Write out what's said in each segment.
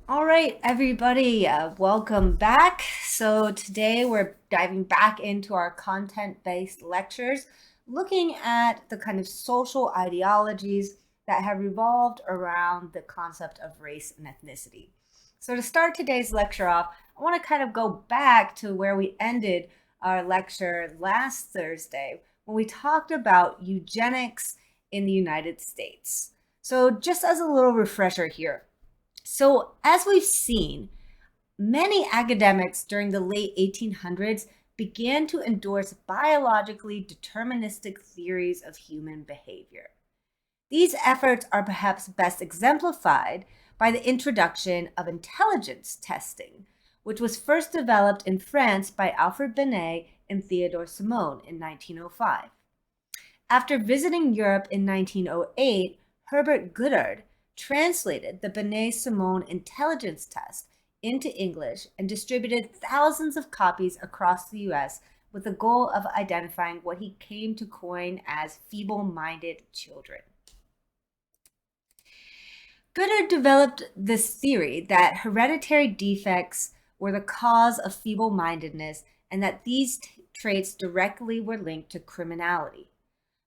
All right, everybody, welcome back. So today we're diving back into our content-based lectures, looking at the kind of social ideologies that have revolved around the concept of race and ethnicity. So to start today's lecture off, I want to kind of go back to where we ended our lecture last Thursday when we talked about eugenics in the United States. So just as a little refresher here, so as we've seen, many academics during the late 1800s began to endorse biologically deterministic theories of human behavior. These efforts are perhaps best exemplified by the introduction of intelligence testing, which was first developed in France by Alfred Binet and Theodore Simon in 1905. After visiting Europe in 1908, Herbert Goddard translated the Binet-Simon intelligence test into English and distributed thousands of copies across the US with the goal of identifying what he came to coin as feeble-minded children. Goddard developed this theory that hereditary defects were the cause of feeble-mindedness and that these traits directly were linked to criminality.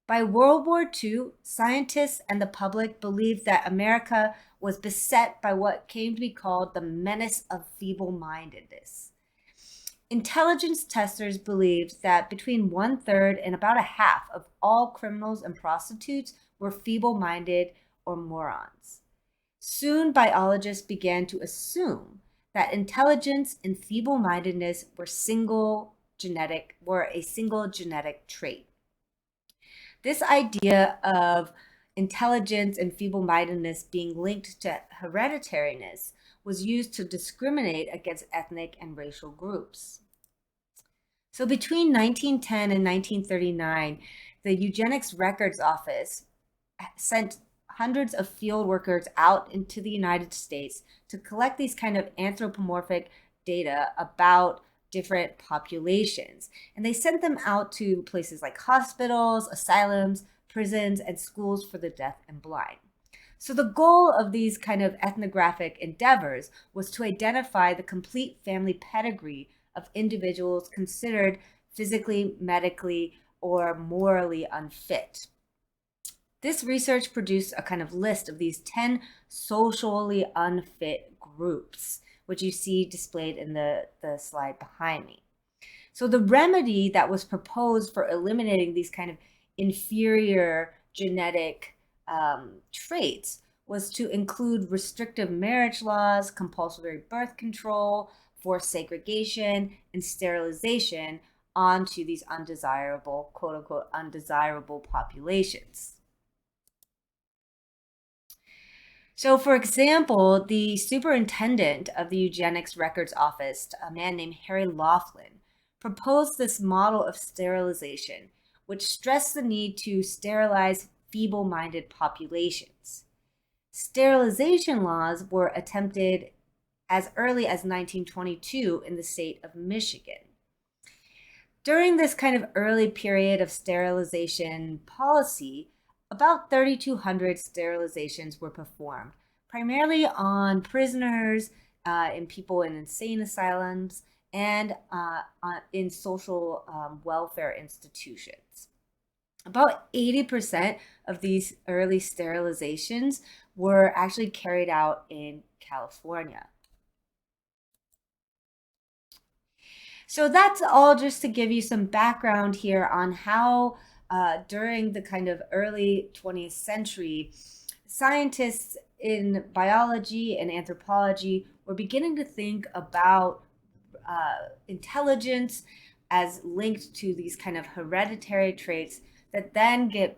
By World War II, scientists and the public believed that America was beset by what came to be called the menace of feeble-mindedness. Intelligence testers believed that between 1/3 and about a half of all criminals and prostitutes were feeble-minded or morons. Soon, biologists began to assume that intelligence and feeble-mindedness were a single genetic trait. This idea of intelligence and feeble-mindedness being linked to hereditariness was used to discriminate against ethnic and racial groups. So between 1910 and 1939, the Eugenics Records Office sent hundreds of field workers out into the United States to collect these kind of anthropomorphic data about different populations. And they sent them out to places like hospitals, asylums, prisons, and schools for the deaf and blind. So the goal of these kind of ethnographic endeavors was to identify the complete family pedigree of individuals considered physically, medically, or morally unfit. This research produced a kind of list of these 10 socially unfit groups, which you see displayed in the slide behind me. So the remedy that was proposed for eliminating these kind of inferior genetic traits was to include restrictive marriage laws, compulsory birth control, forced segregation, and sterilization onto these undesirable, quote unquote, undesirable populations. So, for example, the superintendent of the Eugenics Records Office, a man named Harry Laughlin, proposed this model of sterilization, which stressed the need to sterilize feeble-minded populations. Sterilization laws were attempted as early as 1922 in the state of Michigan. During this kind of early period of sterilization policy, about 3,200 sterilizations were performed, primarily on prisoners and people in insane asylums and in social welfare institutions. About 80% of these early sterilizations were actually carried out in California. So that's all just to give you some background here on how during the kind of early 20th century, scientists in biology and anthropology were beginning to think about intelligence as linked to these kind of hereditary traits that then get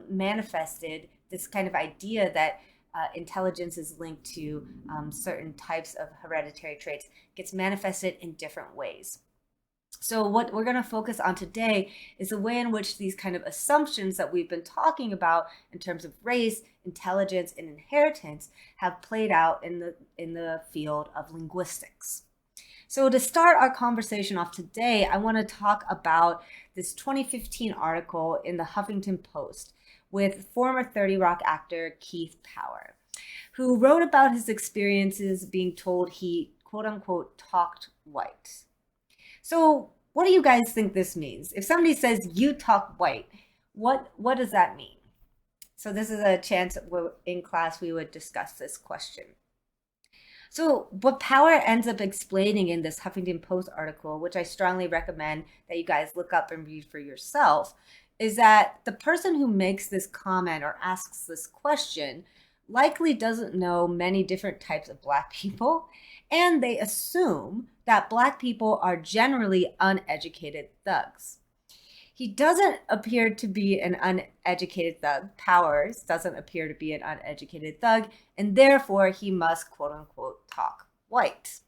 manifested, this kind of idea that intelligence is linked to certain types of hereditary traits gets manifested in different ways. So what we're going to focus on today is the way in which these kind of assumptions that we've been talking about in terms of race, intelligence, and inheritance have played out in the field of linguistics. So to start our conversation off today, I want to talk about this 2015 article in the Huffington Post with former 30 Rock actor Keith Power, who wrote about his experiences being told he, quote unquote, talked white. So, what do you guys think this means? If somebody says you talk white, what does that mean? So, this is a chance in class we would discuss this question. So, what Power ends up explaining in this Huffington Post article, which I strongly recommend that you guys look up and read for yourself, is that the person who makes this comment or asks this question likely doesn't know many different types of Black people, and they assume that Black people are generally uneducated thugs. He doesn't appear to be an uneducated thug. Powers doesn't appear to be an uneducated thug, and therefore he must, quote unquote, talk white.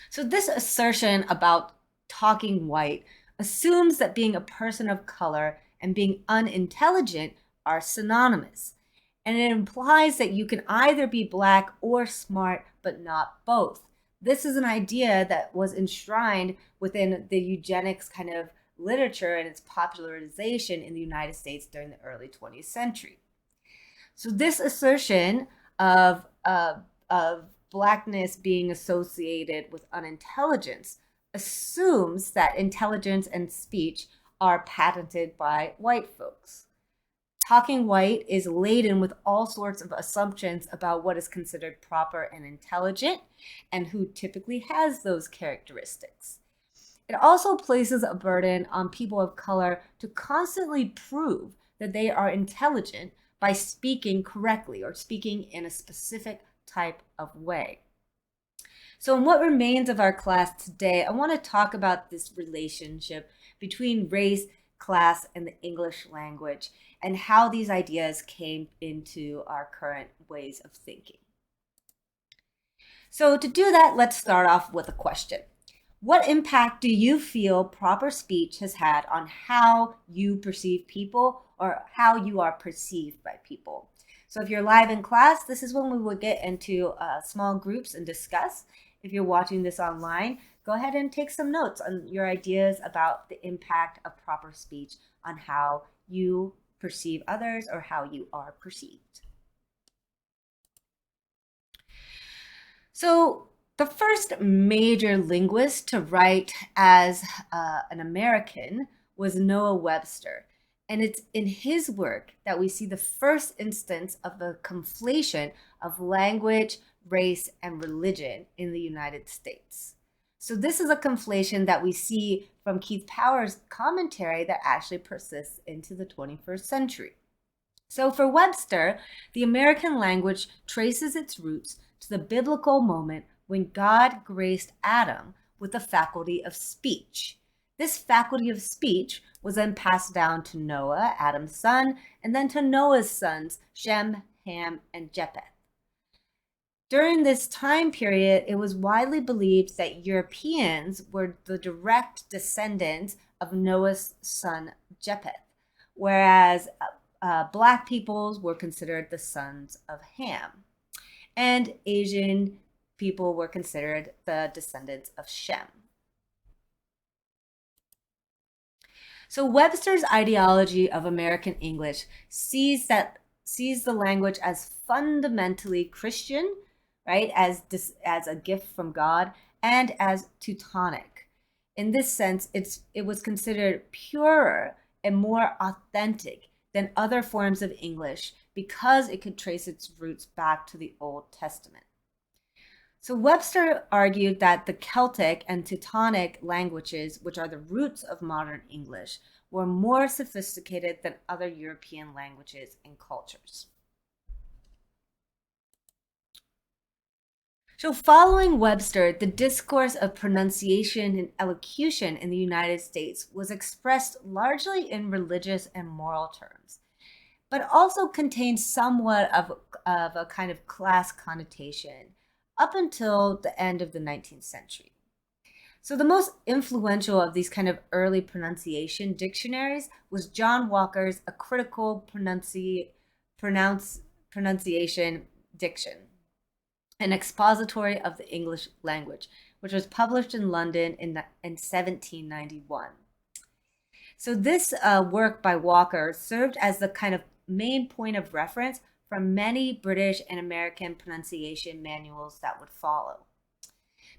So this assertion about talking white assumes that being a person of color and being unintelligent are synonymous. And it implies that you can either be Black or smart, but not both. This is an idea that was enshrined within the eugenics kind of literature and its popularization in the United States during the early 20th century. So this assertion of Blackness being associated with unintelligence assumes that intelligence and speech are patented by white folks. Talking white is laden with all sorts of assumptions about what is considered proper and intelligent and who typically has those characteristics. It also places a burden on people of color to constantly prove that they are intelligent by speaking correctly or speaking in a specific type of way. So in what remains of our class today, I want to talk about this relationship between race, class, and the English language, and how these ideas came into our current ways of thinking. So to do that, let's start off with a question. What impact do you feel proper speech has had on how you perceive people or how you are perceived by people? So if you're live in class, this is when we will get into small groups and discuss. If you're watching this online, go ahead and take some notes on your ideas about the impact of proper speech on how you perceive others or how you are perceived. So the first major linguist to write as an American was Noah Webster. And it's in his work that we see the first instance of the conflation of language, race, and religion in the United States. So this is a conflation that we see from Keith Powers' commentary that actually persists into the 21st century. So for Webster, the American language traces its roots to the biblical moment when God graced Adam with the faculty of speech. This faculty of speech was then passed down to Noah, Adam's son, and then to Noah's sons, Shem, Ham, and Japheth. During this time period, it was widely believed that Europeans were the direct descendants of Noah's son, Japheth, whereas Black peoples were considered the sons of Ham, and Asian people were considered the descendants of Shem. So Webster's ideology of American English sees the language as fundamentally Christian, right, as a gift from God, and as Teutonic. In this sense, it was considered purer and more authentic than other forms of English because it could trace its roots back to the Old Testament. So Webster argued that the Celtic and Teutonic languages, which are the roots of modern English, were more sophisticated than other European languages and cultures. So following Webster, the discourse of pronunciation and elocution in the United States was expressed largely in religious and moral terms, but also contained somewhat of a kind of class connotation up until the end of the 19th century. So the most influential of these kind of early pronunciation dictionaries was John Walker's A Critical Pronunciation Diction, an expository of the English language, which was published in London in 1791. So this work by Walker served as the kind of main point of reference from many British and American pronunciation manuals that would follow.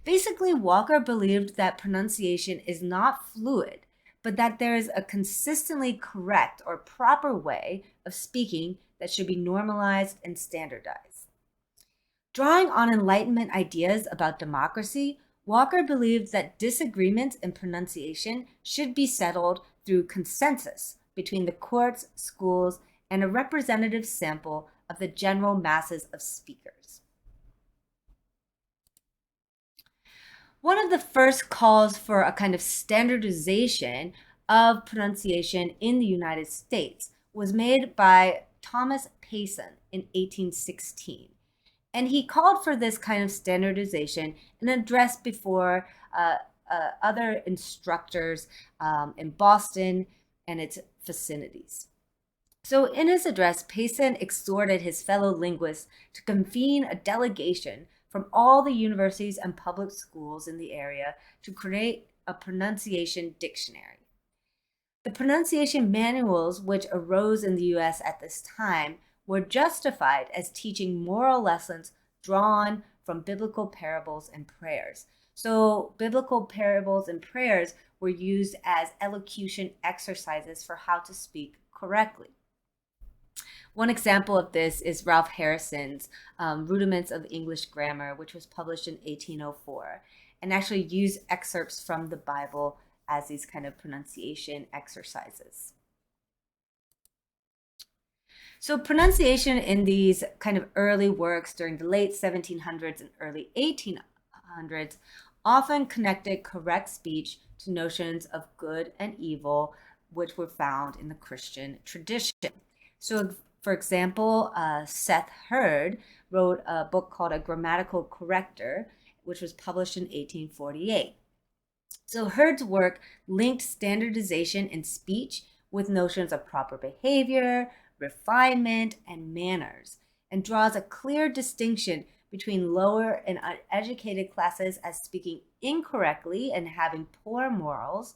Basically, Walker believed that pronunciation is not fluid, but that there is a consistently correct or proper way of speaking that should be normalized and standardized. Drawing on Enlightenment ideas about democracy, Walker believed that disagreements in pronunciation should be settled through consensus between the courts, schools, and a representative sample of the general masses of speakers. One of the first calls for a kind of standardization of pronunciation in the United States was made by Thomas Payson in 1816. And he called for this kind of standardization in an address before other instructors in Boston and its vicinities. So in his address, Payson exhorted his fellow linguists to convene a delegation from all the universities and public schools in the area to create a pronunciation dictionary. The pronunciation manuals, which arose in the US at this time, were justified as teaching moral lessons drawn from biblical parables and prayers. So biblical parables and prayers were used as elocution exercises for how to speak correctly. One example of this is Ralph Harrison's Rudiments of English Grammar, which was published in 1804, and actually used excerpts from the Bible as these kind of pronunciation exercises. So pronunciation in these kind of early works during the late 1700s and early 1800s often connected correct speech to notions of good and evil, which were found in the Christian tradition. So for example, Seth Hurd wrote a book called A Grammatical Corrector, which was published in 1848. So Hurd's work linked standardization in speech with notions of proper behavior, refinement, and manners, and draws a clear distinction between lower and uneducated classes as speaking incorrectly and having poor morals,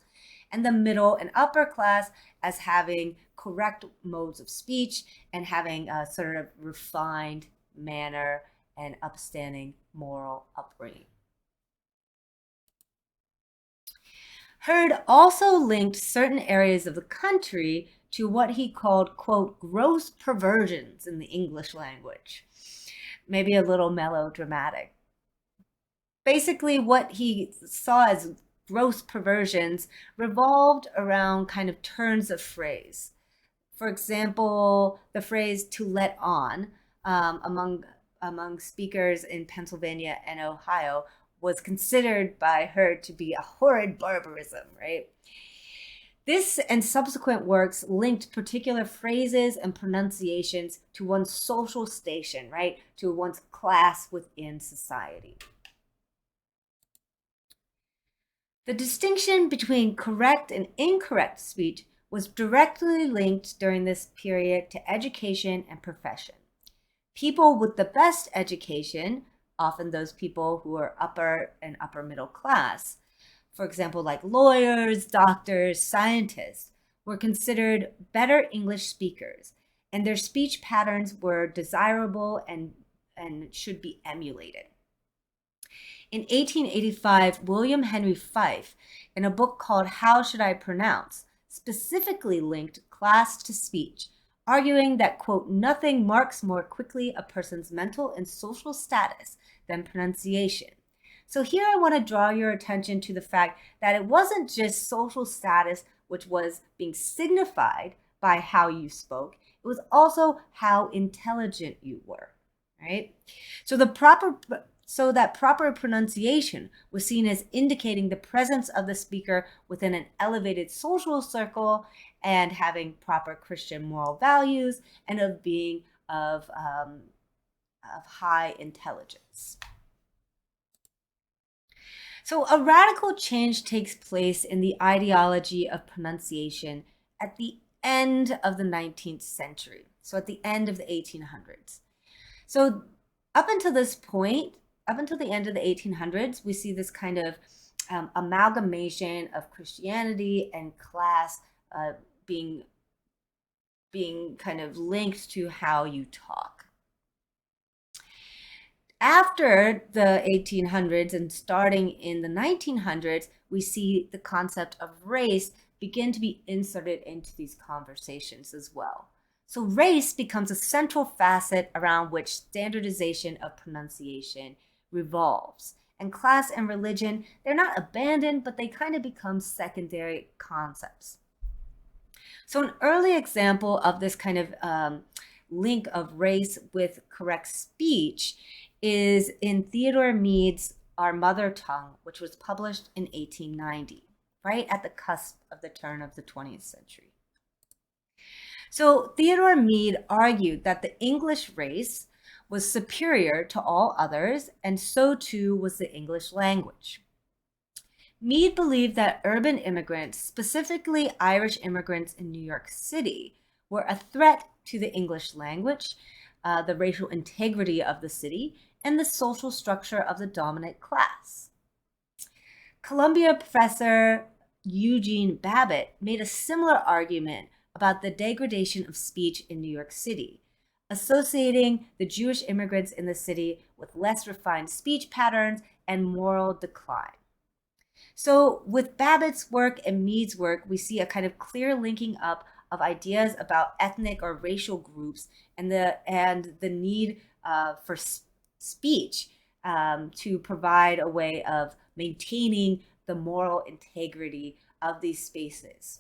and the middle and upper class as having correct modes of speech and having a sort of refined manner and upstanding moral upbringing. Hurd also linked certain areas of the country to what he called, quote, gross perversions in the English language. Maybe a little melodramatic. Basically, what he saw as gross perversions revolved around kind of turns of phrase. For example, the phrase to let on among speakers in Pennsylvania and Ohio was considered by Hurd to be a horrid barbarism, right? This and subsequent works linked particular phrases and pronunciations to one's social station, right? To one's class within society. The distinction between correct and incorrect speech was directly linked during this period to education and profession. People with the best education, often those people who are upper and upper middle class, for example, like lawyers, doctors, scientists, were considered better English speakers, and their speech patterns were desirable and should be emulated. In 1885, William Henry Fife, in a book called How Should I Pronounce, specifically linked class to speech, arguing that, quote, nothing marks more quickly a person's mental and social status than pronunciation. So here I want to draw your attention to the fact that it wasn't just social status which was being signified by how you spoke, it was also how intelligent you were, right? So that proper pronunciation was seen as indicating the presence of the speaker within an elevated social circle and having proper Christian moral values and of being of high intelligence. So a radical change takes place in the ideology of pronunciation at the end of the 19th century, so at the end of the 1800s. So up until this point, up until the end of the 1800s, we see this kind of amalgamation of Christianity and class being kind of linked to how you talk. After the 1800s and starting in the 1900s, we see the concept of race begin to be inserted into these conversations as well. So race becomes a central facet around which standardization of pronunciation revolves. And class and religion, they're not abandoned, but they kind of become secondary concepts. So an early example of this kind of link of race with correct speech is in Theodore Mead's Our Mother Tongue, which was published in 1890, right at the cusp of the turn of the 20th century. So Theodore Mead argued that the English race was superior to all others, and so too was the English language. Mead believed that urban immigrants, specifically Irish immigrants in New York City, were a threat to the English language, the racial integrity of the city, and the social structure of the dominant class. Columbia professor Eugene Babbitt made a similar argument about the degradation of speech in New York City, associating the Jewish immigrants in the city with less refined speech patterns and moral decline. So with Babbitt's work and Mead's work, we see a kind of clear linking up of ideas about ethnic or racial groups and the need for speech to provide a way of maintaining the moral integrity of these spaces.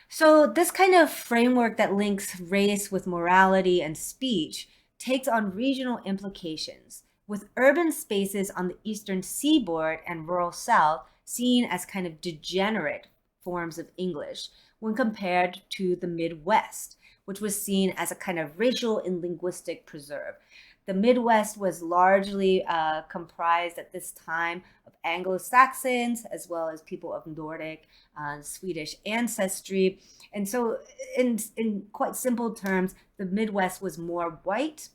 So this kind of framework that links race with morality and speech takes on regional implications, with urban spaces on the eastern seaboard and rural South seen as kind of degenerate forms of English when compared to the Midwest, which was seen as a kind of racial and linguistic preserve. The Midwest was largely comprised at this time of Anglo-Saxons, as well as people of Nordic, Swedish ancestry. And so in quite simple terms, the Midwest was more white,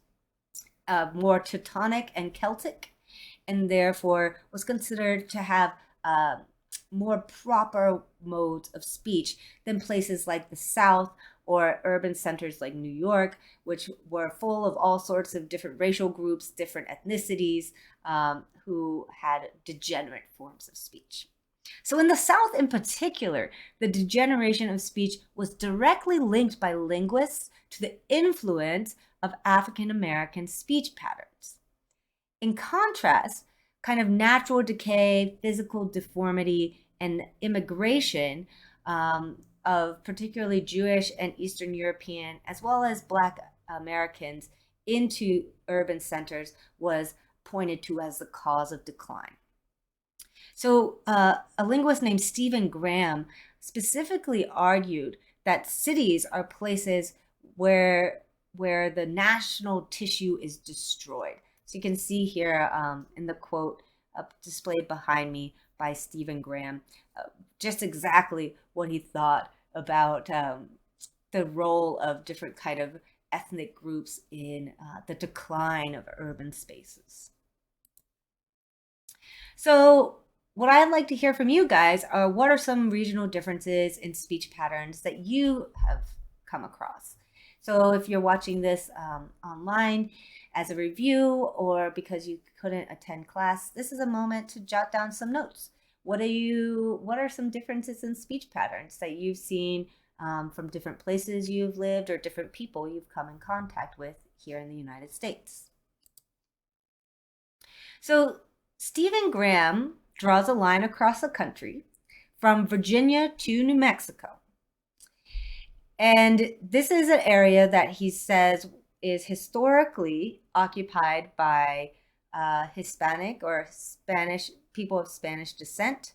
more Teutonic and Celtic, and therefore was considered to have more proper modes of speech than places like the South or urban centers like New York, which were full of all sorts of different racial groups, different ethnicities, who had degenerate forms of speech. So in the South in particular, the degeneration of speech was directly linked by linguists to the influence of African American speech patterns. In contrast, kind of natural decay, physical deformity, and immigration of particularly Jewish and Eastern European, as well as Black Americans into urban centers was pointed to as the cause of decline. So a linguist named Stephen Graham specifically argued that cities are places where the national tissue is destroyed. So you can see here in the quote displayed behind me by Stephen Graham, just exactly what he thought about the role of different kind of ethnic groups in the decline of urban spaces. So what I'd like to hear from you guys are what are some regional differences in speech patterns that you have come across? So if you're watching this online as a review or because you couldn't attend class, this is a moment to jot down some notes. What are some differences in speech patterns that you've seen from different places you've lived or different people you've come in contact with here in the United States? So Stephen Graham draws a line across the country from Virginia to New Mexico. And this is an area that he says is historically occupied by Hispanic or Spanish people of Spanish descent,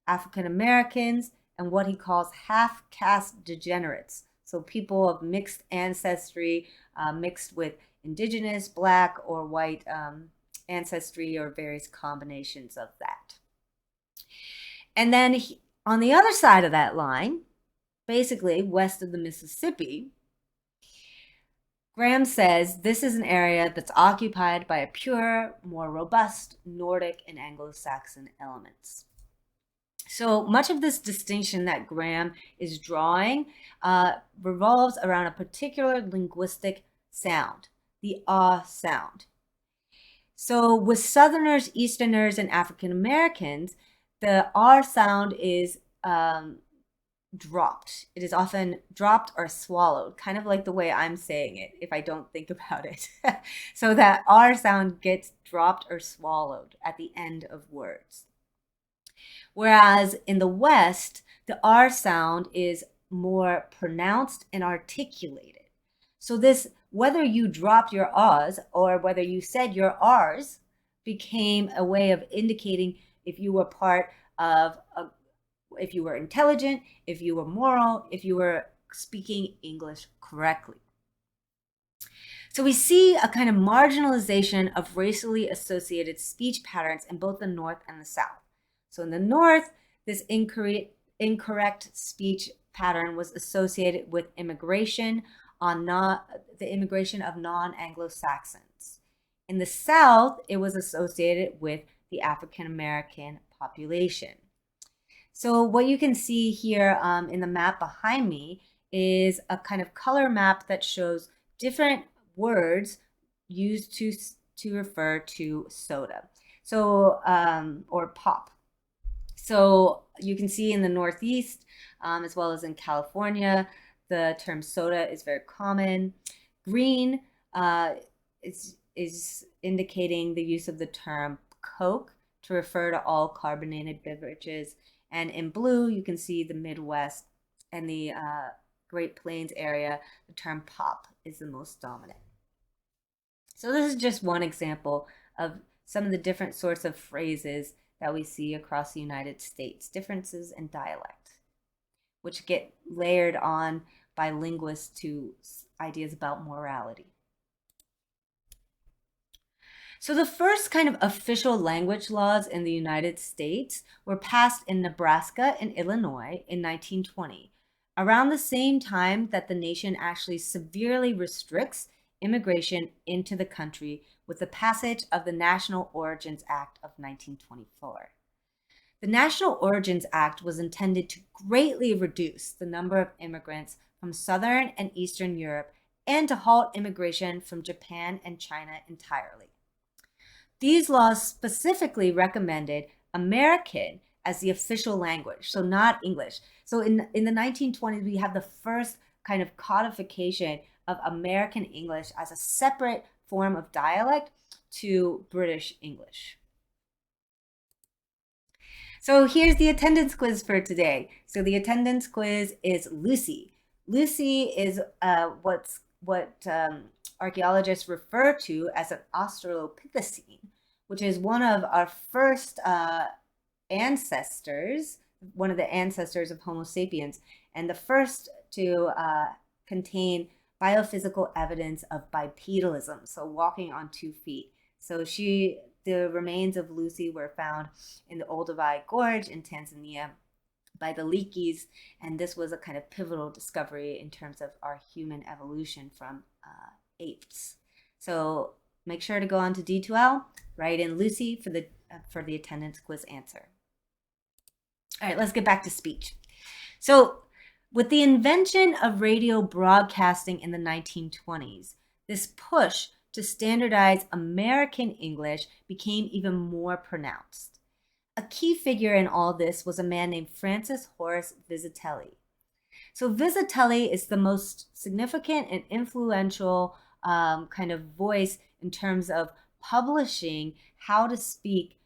African Americans, and what he calls half-caste degenerates. So people of mixed ancestry, mixed with indigenous, Black, or white ancestry, or various combinations of that. And then on the other side of that line, basically west of the Mississippi, Graham says this is an area that's occupied by a pure, more robust Nordic and Anglo-Saxon elements. So much of this distinction that Graham is drawing revolves around a particular linguistic sound, the ah sound. So with Southerners, Easterners, and African Americans, the R sound is dropped. It is often dropped or swallowed, kind of like the way I'm saying it if I don't think about it. So that R sound gets dropped or swallowed at the end of words. Whereas in the West, the R sound is more pronounced and articulated. So this, whether you dropped your R's or whether you said your R's, became a way of indicating if you were part of if you were intelligent, if you were moral, if you were speaking English correctly. So we see a kind of marginalization of racially associated speech patterns in both the North and the South. So in the North, this incorrect speech pattern was associated with immigration the immigration of non-Anglo-Saxons. In the South, it was associated with the African American population. So what you can see here in the map behind me is a kind of color map that shows different words used to refer to soda, so or pop. So you can see in the Northeast, as well as in California, the term soda is very common. Green is indicating the use of the term Coke to refer to all carbonated beverages. And in blue, you can see the Midwest and the Great Plains area, the term pop is the most dominant. So this is just one example of some of the different sorts of phrases that we see across the United States, differences in dialect, which get layered on by linguists to ideas about morality. So the first kind of official language laws in the United States were passed in Nebraska and Illinois in 1920, around the same time that the nation actually severely restricts immigration into the country with the passage of the National Origins Act of 1924. The National Origins Act was intended to greatly reduce the number of immigrants from Southern and Eastern Europe and to halt immigration from Japan and China entirely. These laws specifically recommended American as the official language, so not English. So in the 1920s, we have the first kind of codification of American English as a separate form of dialect to British English. So here's the attendance quiz for today. So the attendance quiz is Lucy. Lucy is what archaeologists refer to as an Australopithecine, which is one of our first ancestors, one of the ancestors of Homo sapiens, and the first to contain biophysical evidence of bipedalism, so walking on 2 feet. So the remains of Lucy were found in the Olduvai Gorge in Tanzania by the Leakeys, and this was a kind of pivotal discovery in terms of our human evolution from apes. So make sure to go on to D2L, write in Lucy for the attendance quiz answer. All right, let's get back to speech. So with the invention of radio broadcasting in the 1920s, this push to standardize American English became even more pronounced. A key figure in all this was a man named Francis Horace Vizetelly. So Vizetelly is the most significant and influential kind of voice in terms of publishing how to speak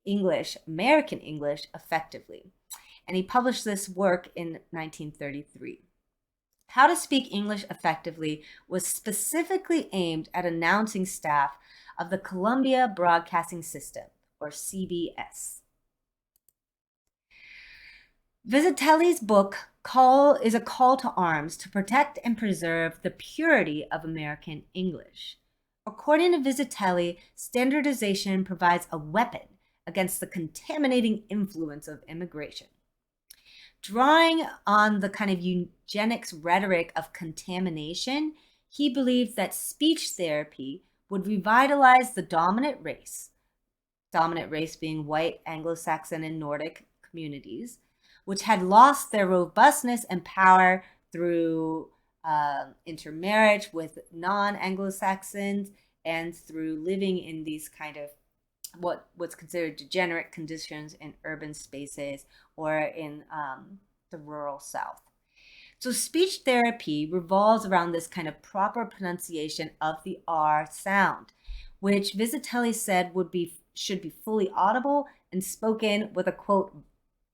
English, American English, effectively. And he published this work in 1933. How to Speak English Effectively was specifically aimed at announcing staff of the Columbia Broadcasting System, or CBS. Vizetelly's book is a call to arms to protect and preserve the purity of American English. According to Vizetelly, standardization provides a weapon against the contaminating influence of immigration. Drawing on the kind of eugenics rhetoric of contamination, he believed that speech therapy would revitalize the dominant race being white, Anglo-Saxon, and Nordic communities, which had lost their robustness and power through intermarriage with non-Anglo-Saxons, and through living in these kind of what's considered degenerate conditions in urban spaces or in the rural South. So speech therapy revolves around this kind of proper pronunciation of the R sound, which Visitelli said should be fully audible and spoken with a quote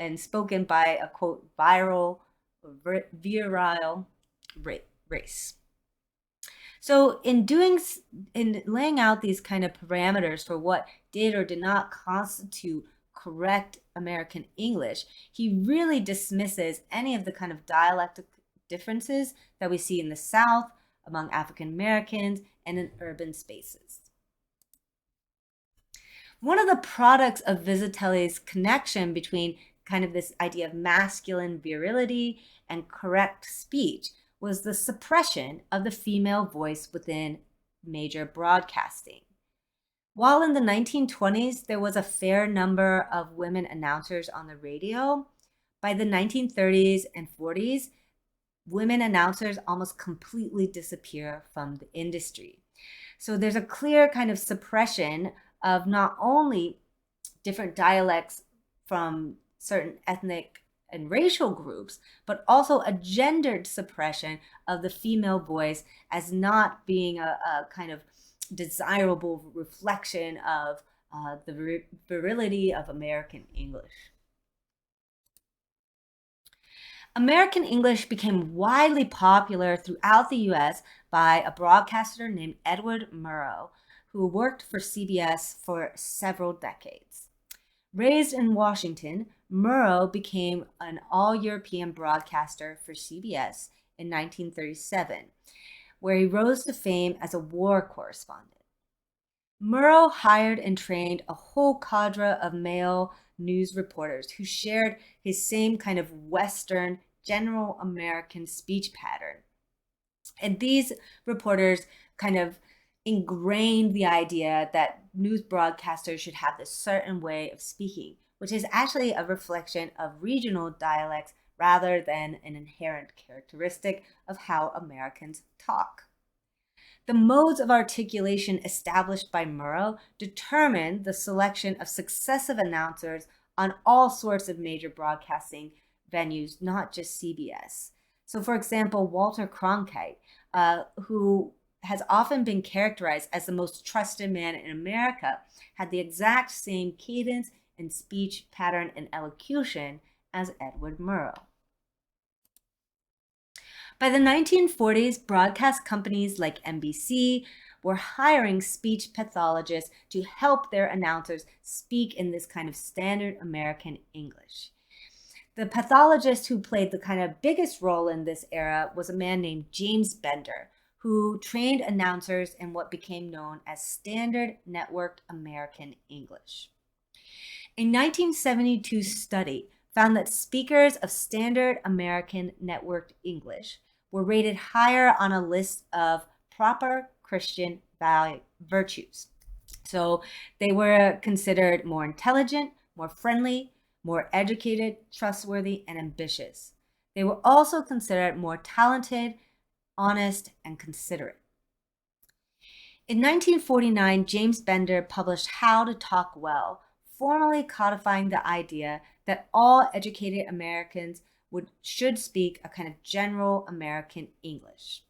and spoken by a quote virile race. So in laying out these kind of parameters for what did or did not constitute correct American English, he really dismisses any of the kind of dialectic differences that we see in the South, among African Americans, and in urban spaces. One of the products of Visitelli's connection between kind of this idea of masculine virility and correct speech was the suppression of the female voice within major broadcasting. While in the 1920s, there was a fair number of women announcers on the radio, by the 1930s and 40s, women announcers almost completely disappear from the industry. So there's a clear kind of suppression of not only different dialects from certain ethnic and racial groups, but also a gendered suppression of the female voice as not being a kind of desirable reflection of the virility of American English. American English became widely popular throughout the US by a broadcaster named Edward Murrow, who worked for CBS for several decades. Raised in Washington, Murrow became an all-European broadcaster for CBS in 1937, where he rose to fame as a war correspondent. Murrow hired and trained a whole cadre of male news reporters who shared his same kind of Western, general American speech pattern. And these reporters kind of ingrained the idea that news broadcasters should have this certain way of speaking, which is actually a reflection of regional dialects rather than an inherent characteristic of how Americans talk. The modes of articulation established by Murrow determined the selection of successive announcers on all sorts of major broadcasting venues, not just CBS. So for example, Walter Cronkite, who has often been characterized as the most trusted man in America, had the exact same cadence and speech pattern and elocution as Edward Murrow. By the 1940s, broadcast companies like NBC were hiring speech pathologists to help their announcers speak in this kind of standard American English. The pathologist who played the kind of biggest role in this era was a man named James Bender, who trained announcers in what became known as Standard Networked American English. A 1972 study found that speakers of Standard American Networked English were rated higher on a list of proper Christian virtues. So they were considered more intelligent, more friendly, more educated, trustworthy, and ambitious. They were also considered more talented, honest, and considerate. In 1949, James Bender published How to Talk Well, formally codifying the idea that all educated Americans should speak a kind of general American English.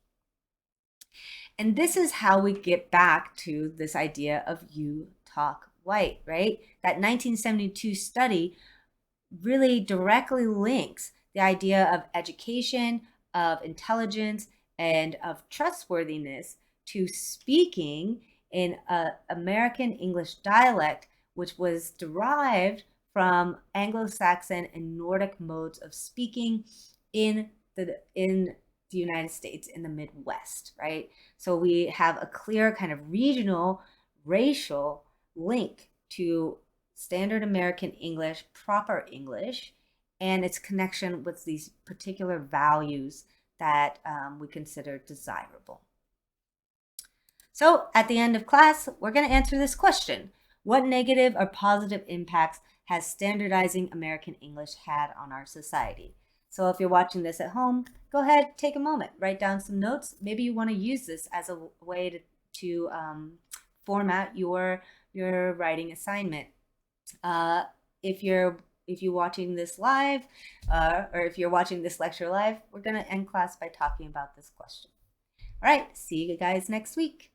And this is how we get back to this idea of you talk white, right? That 1972 study really directly links the idea of education, of intelligence, and of trustworthiness to speaking in an American English dialect, which was derived from Anglo-Saxon and Nordic modes of speaking in the United States in the Midwest, right? So we have a clear kind of regional, racial link to standard American English, proper English, and its connection with these particular values that we consider desirable. So at the end of class, we're going to answer this question. What negative or positive impacts has standardizing American English had on our society? So if you're watching this at home, go ahead, take a moment, write down some notes. Maybe you want to use this as a way to format your writing assignment. If you're watching this live, or if you're watching this lecture live, we're going to end class by talking about this question. All right, see you guys next week.